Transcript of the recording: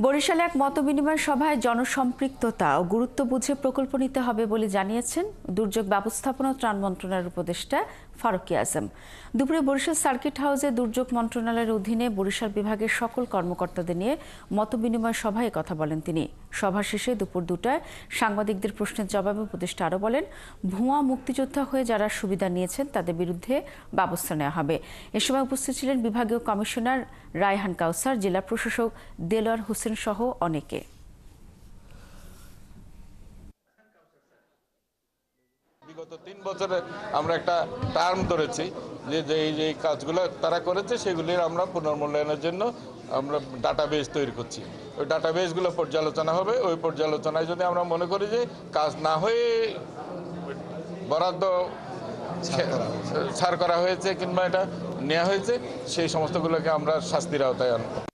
বরিশালে এক মতবিনিময় সভায় জনসম্পৃক্ততা ও গুরুত্ব বুঝে প্রকল্প নিতে হবে বলে জানিয়েছেন দুর্যোগ ব্যবস্থাপনা ও ত্রাণ মন্ত্রণালয়ের উপদেষ্টা ফারুকী আজম। দুপুরে বরিশাল সার্কিট হাউসে দুর্যোগ মন্ত্রণালয়ের অধীনে বরিশাল বিভাগের সকল কর্মকর্তাদের নিয়ে মতবিনিময় সভায় কথা বলেন তিনি। সভা শেষে দুপুর 2টায় সাংবাদিকদের প্রশ্নের জবাবে উপদেষ্টা আরও বলেন, ভুয়া মুক্তিযোদ্ধা হয়ে যারা সুবিধা নিয়েছেন তাদের বিরুদ্ধে ব্যবস্থা নেওয়া হবে। এ সময় উপস্থিত ছিলেন বিভাগীয় কমিশনার রায়হান কাউসার, জেলা প্রশাসক দেলোয়ার হোসেন সহ অনেকে। বিগত 3 বছরে আমরা একটা টার্ম ধরেছি যে এই কাজগুলো তারা করেছে সেগুলির আমরা পুনর্মূল্যায়নের জন্য আমরা ডাটাবেস তৈরি করছি। ওই ডাটাবেসগুলো পর্যালোচনা হবে। ওই পর্যালোচনায় যদি আমরা মনে করি যে কাজ না হয়ে বরাদ্দ ছাড় করা হয়েছে কিংবা এটা নেওয়া হয়েছে, সেই সমস্তগুলোকে আমরা শাস্তির আওতায় আনবো।